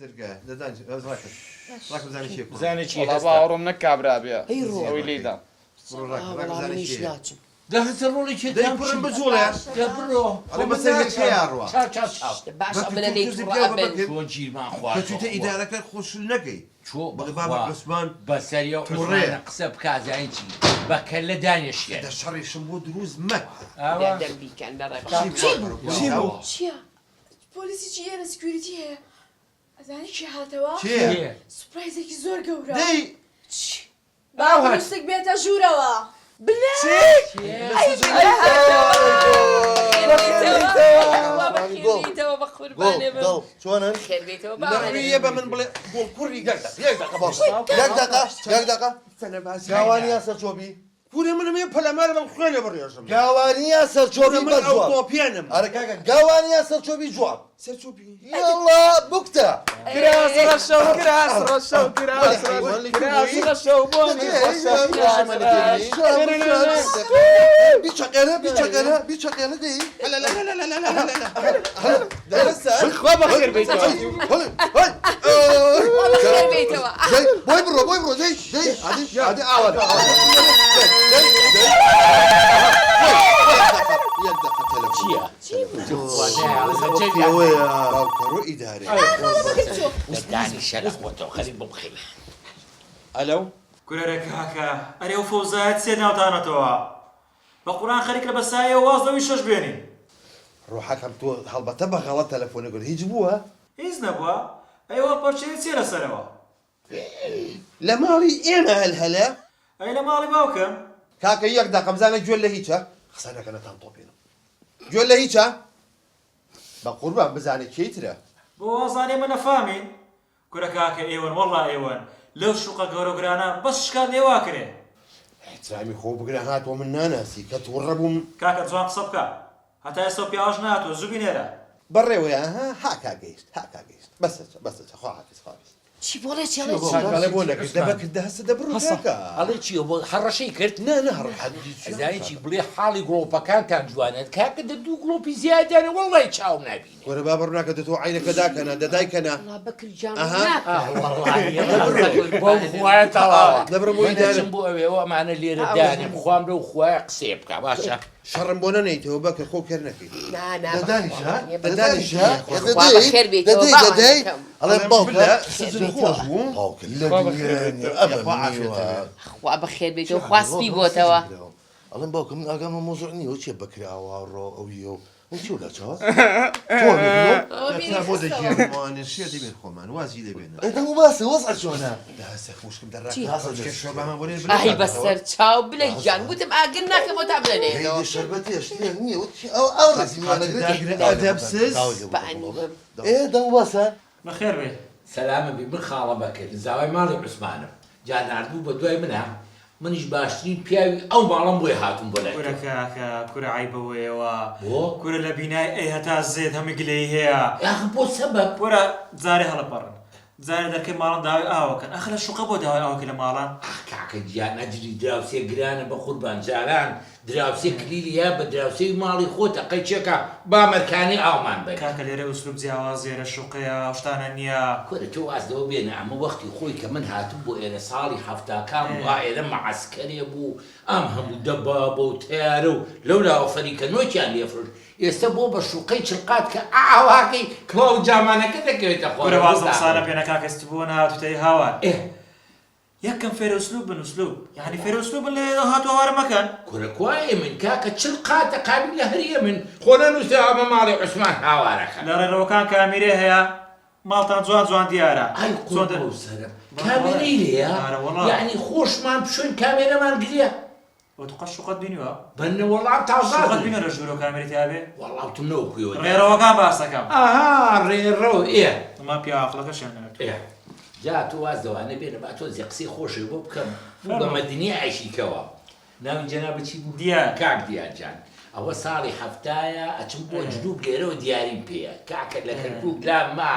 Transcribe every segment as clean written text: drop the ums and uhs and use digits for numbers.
درگاه دەدان ڕاکە بزانێ چی بزانێ چی وڵا باوەڕۆم نەکابرابێ ئەوی لێدا منیش ناچم دەهتە ڕۆڵێکی دەیپڕم بجوڵێ دەبڕۆ ئەڵێ بەسەر چێ یاڕوە باش ئەمنە نەیتڕابن چۆن گیرمان خوا کەچیتە ئیدارەکە خۆشل نەکەی چۆ بەڵێ بابا عوسمان بەسەریە عوسمانە قسە بکازانی چی بەکە لە دانیشێ دە شەڕێشم بۆ دروست مەک دەربیکەن لە چییە؟ پۆلیسی چی ئێرە سکیوریتی هەیە؟ ئەزانی چی هاتەوە؟ چێ؟ سوپرایزێکی زۆر گەورە دەی باوەستێک بێتە ژوورەوە چۆنن لەڕویە بە من بڵێ بۆ کوڕی گەردە یەک دەقە باش یەک دقە گاوانیە سەرچۆبی کوورێ منم ێ پەلەمارە بەم خوێنە بڕێژم گاوانیە سەرچۆبی من ئەو بەجواب تۆپێنم ئەرە کاکە گاوانیە سەرچۆبی جواب سەرچۆبی یاڵا بووکتە بیچەقێنە بیچەقێنە بیچەقێنە دەی خوا بەخێر بیتەوە بۆی بڕۆ بۆی بڕۆ دەی دەی عادی ئاوە باوکەڕۆ ئیدارێ دانیشە لە خۆتەوە خەریک بۆ بخەی ئەلەو کورەرە کاکە ئەرێ و فەوزایەت سێ ناوتانەتەوە بە قورآن خەریکە بە سایە وازەوی شەش بێنین ڕۆحەکەم تۆ هەڵبەتە بە غەڵەت تەلەفۆنە گوت هیچ بووە هیچ نەبووە ئەیوە پەرچەیە چێ لەسەرەوە لە ماڵی ئێمە هەلهەلە ئەی لە ماڵی باوکەم کاکە یەک دقە بزانە گوێ لە هیچە قسە نەکەنەتان تۆپێنم گوێ لە هیچە بە قوربان بزانێت کەیترە بۆ وازانێ منە فامین کورە کاکە ئێوەن وەڵا ئێوەن لەو شوقە گەورەگرانە بەس شکات لێوا کرێ احترامی خۆ بگرە هاتووە من ناناسی کە تووڕە بووم کاکە جوان قسە بکە هەتا ئێستا پیاوەش نهاتوە زوو بینێرە بەڕێوەیە ها کاگەیشت بەسە خوا حافظ چی بۆڵێ چێڵێ چاکەڵێ بۆ نەکرد دەبەکرد هەستە دەبڕۆ کاکە ئەڵێ چیە بۆ هەڕەشەی کرد نه ئەزانی چی بڵێ حاڵی گڵۆپەکانتان جوانێت کاکە دە دوو گڵۆپی زیادیانە وەڵی چاوم نبینێ وەرە با بڕناکە دەتۆ عینەکە داکەنە دەدایکەنە بۆ خوایە تەواوە دەبرم بۆ ئیدارە بۆ ئەوێەوە ئەمانە لێرە دانێ بخوام لەو خوایە قسێ بکە باشە شەڕم بۆ نەنەیتەوە بەکە خۆ کەر نەکەیت دەدانیشە دەدەی ئەڵێ باوکە سزن خۆش بوو باوکە لە خوا بەخێر بیتەوە خواستی بۆتەوە ئەڵێم باوکە من ئاگام مۆزوع نییە چێ بەکراوە ڕۆ ئەویە ئەو چی لە چاوە بۆ دەگیرمانێ شێ دەبێت خۆمان وازی دەبێنە ئەو باسە وەسع چۆنە دەهستە خوشکم دەڕاکێشۆبامە بۆ ئای بەسەر چاو بلە گیان وتم ئاگر ناکە بۆ تا بلێنێ شەربەتێش نییە ئەو ئەدەبسز دەم باسە بەخێر بێ سەلامە بی من خاڵە بەکرد زاوای ماڵی عوسمانم جا ناردوو بە دوای منە منیش باشترین پیاوی ئەو ماڵم بۆی هاتووم بۆ لای کورە کاکە کورە عیبەوەیەوە کورە لە بینای ئەی هەتا زێت هەمووی گلەی هەیە یاخە بۆ سەبەب کورە جارێ هەڵەپەڕن جارێ دەکەی ماڵم داوای ئاوەکەن ئەخ لە شوقە بۆ داوای ئاوەکە لە ماڵان کاکە گیان ئەجری دراوسێ گرانە بە قوربان جاران دراوسێ کلیلیە بە دراوسێی ماڵی خۆتە قەیچێکە با مەرکانی ئاومان بێت کاکە لێرە ئوسلوب جیاوازێرە شوقەیە شتانە نییە کورە تۆ وازدەوە بێنە ئەمە وەختی خۆی کە من هاتوو بۆ ئێرە ساڵی هەفتاکان وا ئێرە مەعەسکەرێ بوو ئەم هەموو دەبا بۆ تیارە و لەولاوە فەریکە نۆکیان لێفرش ئێستا بۆ بە شوقەی چڵقات کە ئاواکەی کڵاو جامانەکە دەکەوێتە کورە وازم سانە پێنە کاکەست بووە نهاتوتەی هاوار یەکەم فێرە ئوسلوب بن ئوسلوب یعنی فێرە ئوسلوب بن لێ هاتووە هاوارە مەکەن کورەکوایە من کاکە چڵقاتە قابل لە هەریە من خۆنە نووسێ ئەمە ماڵی عوسمان هاوارەکە لە ڕێڕەوەکان کامیرێ هەیە ماڵتان جوان جوان دیارە ئای قۆ سەرم کامێرەی لێیە یعنی خۆشمان بشوێن کامێرەمان گرێ وتقە شوقەت بینیوە بەنە وەڵام تازات بینە لە ژوورە کامێرەی هەبێ وەڵاوتم نەوەکوێوە ڕێڕەوەکان باسەکەم ئاها ڕێڕەوە ئەمە پیاقلەکەشیان نەوێت جا تۆ وازدەوانە بێنە با تۆ زێ قسەی خۆشی بۆ بکەم بە مەدنی عیشیکەوە ناوی جەنابە چی بوو دیار کاک دیارجان ئەوە ساڵی هەفتایە ئەچم بۆ جنوب لێرەوە دیاریم پێیە کاکە لە کەرکوو لا ما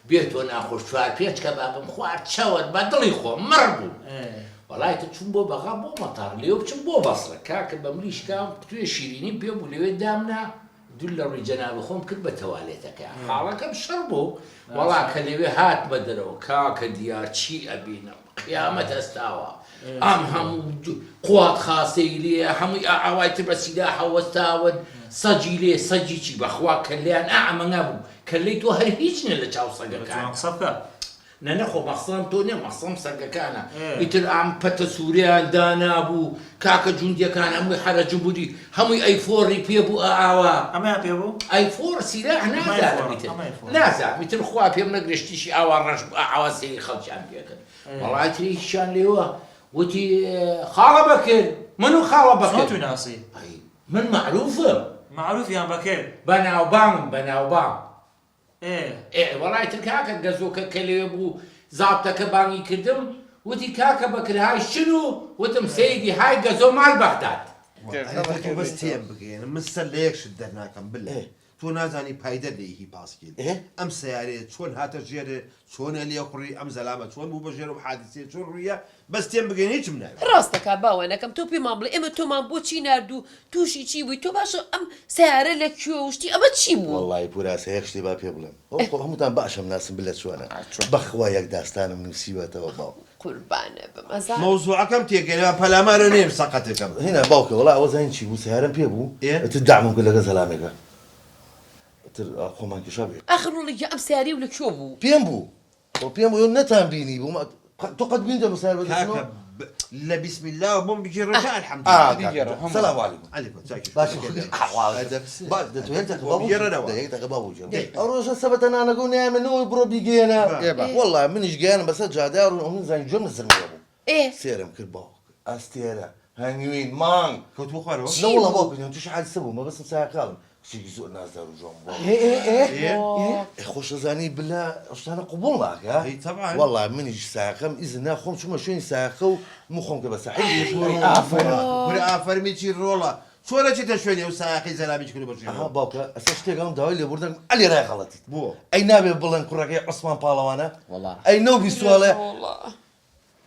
بێتۆ ناخۆش چوار پێچ کە بابم خوارد چاوت بە دڵی خۆ مڕ بوو وەڵایتە چوون بۆ بەغا بۆ مەتار لێوە بچم بۆ بەسڕە کاکە بە ملیشکام توێ شیرینی پێ بوو لەوێ دامنا دوو لە ڕووی جەنابە خۆم کرد بە تەوالێتەکە حاڵەکەم شەڕ بوو وەڵا کە لەوێ هات بە دەرەوە کاکە دیار چی ئەبینم قیامەت هەستاوە ئەم هەموو قوات خاسەی لێ هەمووی ئاوای تر بە سیدا هەوەستاون سەجی لێ سەجی چی بەخوا کەلیان ئەمەنە بوو کەلەی تۆ هەر هیچ نیە لە چاو سەگەکان قسە بکە نەنەخۆ مەخسەم تۆ نیە مەخسەم سەگەکانە ئیتر ئەم پەتە سووریان دانابوو کاکە جوندیەکان هەمووی حەرەج بووری هەمووی ئەیفۆڕی پێبوو ئاوا ئەمە پێ بوو ئەیفۆر سیلاح نازانم ئیتر خوا پێم نەگرشتیشی ئاوا ڕەش ئاوا سێری خەڵکیان پێکرد وەڵای تریشیان لێوە وتی خاڵە بەکرد من و خاڵە بەکرد توی ناسی من معروفم معروفیان بەکرد بەناوبانگم بەناوبانگ ئێ وەڵای تر کاکە گەزۆکە کە لێ بوو زابتەکە بانگی کردم وتی کاکە بەکرهای شن و وتم سەیدی های گەزۆ مال بەغداد بەس تێم بگەێنم من سەر لە یەکشت دەرناکەم بڵێ تۆ نازانی پایدە لێهی پاسکیل ئەم سیارەیە چۆن هاتە ژێرێ چۆنە لێ قوڕی ئەم زەلامە چۆن بوو بە ژێر و حادیسێ چۆن ڕوویە بەس تێم بگەین هیچم ناوێت ڕاستەکە باوانەکەم تۆ پێمان بڵێ ئێمە تۆمان بۆچی نردوو تووشی چی بووی تۆ باشە ئەم سیارە لە کوێشتی ئەمە چی بوو؟ وەڵی پوراسە یەک شتی با پێ بڵێم ئەو هەمووتان باشم ناسم بلە چوانە بەخوا یەک داستانم نووسیوەتەوە باو قوربانە بمەزار مەوزوعەکەم تێگەێنەوە پەلامارە نێم سەقەتەکەم هێنا باوکە وڵا ئەوە زین چی بوو سیارم پێ بوو ئەتر دامم کرد لەگە زەلامێکە ئەتر خۆمان کێشا بێ ئاخر ڕۆڵێکی ئەم سیاری و لە کوێ بوو؟ پێم بوو پێم بوو نەتان بینی بوو تۆ قەت بینجە بە سیار بەدەستنەوە لە بسم الله بۆم بگی ڕێژە الحەمدلله سەلام عەلیکم عەلیکم باشە ئەو ڕۆژە سەبەتە نانەگە و نیامەنەوە بڕۆ بیگەێنە وەڵا منیش گەیانم بەسەر جادار و ئەومن زانگ جۆم نزرمەوە بوو سێرم کرد باوک ئەستێرە هەنگوین مانگ کەوتوە خوارەوە نەوەڵا باوک توش حادسە بوو مەبەستم سایەکاڵم کچێکی زۆر نازدار و جۆم خۆشەزانی بلا شتانە قوبوڵ ناکە وەڵا منیش سایەکەم ئیزن ناخۆم چوومە شوێنی سایەکە و مخۆم کە بە ساحیل وەرە ئافەرمی چی ڕۆڵە چۆرە چێتە شوێنی و سایەقی زەلامی کرد بەژێ باوکە ئەستا شتێکم داوای لێبوردن ئەلی ڕای غەڵەتیت بۆ ئەی نابێ بڵێن کوڕەکەی عوسمان پاڵەوانە ئەی نەو بیستوالێ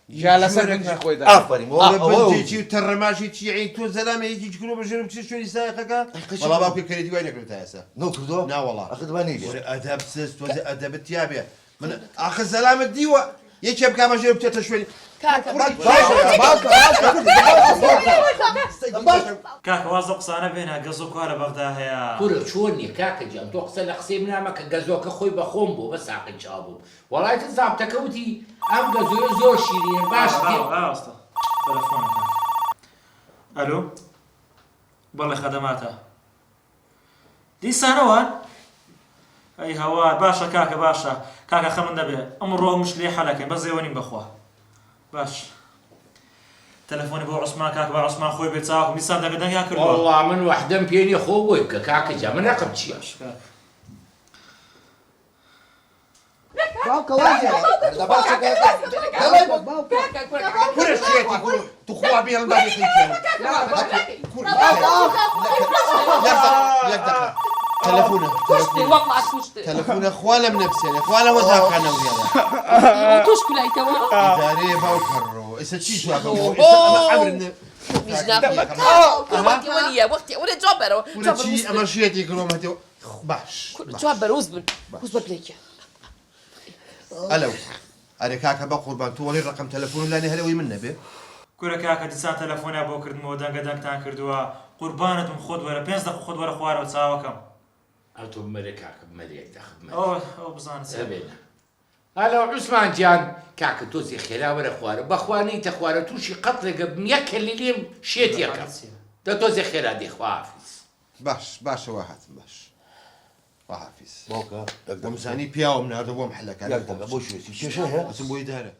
یا لەسەر خۆی ئافرین بەنجێکی و تەڕەماشی چیعین تۆ زەلامەیەکی کرد بەژێر بچ شوێنی سایەقەکە وەڵا باوکی کەرێتی وای نەکرد تا ئێستا نەو کردووە ناوەڵا ئەخدوانی وەرە ئەدەب سست تۆزە ئەدەبت تیابێ من ئاخە زەلامت دیوە یەکێ بکا بەژێر بچێتە شوێنی کاکە وازە قسانە بێنە گەزۆ کوارە بەغدا هەیە پورە چۆن نیە کاکە گیان تۆ قسە لە قسەی منامە کە گەزۆکە خۆی بە خۆم بوو بە ساقی چاوبوو وەڵای تر زابتەکە وتی ئەم گەزۆیە زۆر شیرینە باش ڕاستە تەلەفۆنەکە ئەلۆ بەڵێ خەدەماتە دیسانەوان ئەی هەوار باشە کاکە باشە کاکە خەمن دەبێ ئەمڕۆ مش لێ حەلەکەین بە زێوەنیم بەخوا باش تەلەفۆنی بۆ عوسمان کاکە با عوسمان خۆی بێت چاوم دیسان دەنگیان کردووە وەڵا من وەحدەم پێ نییە خۆ بۆی بکە کاکە جا من ڕقم چییە توخوا بێڵم تەلەفۆنە تەلەفۆنە خوا لەم نەبسێنێ خوا لەوە تاقانەوێڵە توش کولايتەوە ئیدارەیە باو کەڕەوە ئێستا چی شواکە وەختی وەرە جواب بەرەوە چی ئەمە شێتی کڕۆم هەتێەوە باش جواب بەرە وز بن وز بە بلێکە ئەلەو ئەرێ کاکە بە قوربان تۆ وەڵی ڕقم تەلەفۆن لانی هەلەوەی من نەبێ کورە کاکە دیسان تەلەفۆنیا بۆ کردمەوە دەنگە دەنگتان کردووە قوربانتم خۆت وەرە 5 دقیقە خۆت وەرە خوارەوە چاوەکەم ئەو تۆ بمەرە کاکە بمەرێک دەخبمە ئەو بزانە سەبێنە هەلو عوسمان گیان کاکە تۆزی خێرا وەرە خوارە بەخوانەی تەخوارە تووشی قەت لەگە یەکە لێم شێتیەکە دە تۆزی خێرا دێخوا حافیز باش باشەوە هاتم باش حافیز باوکە دەمزانی پیاوم نردە بۆم حلەکە بۆ شوێتی کێشە هەیە ئەچم بۆی دارە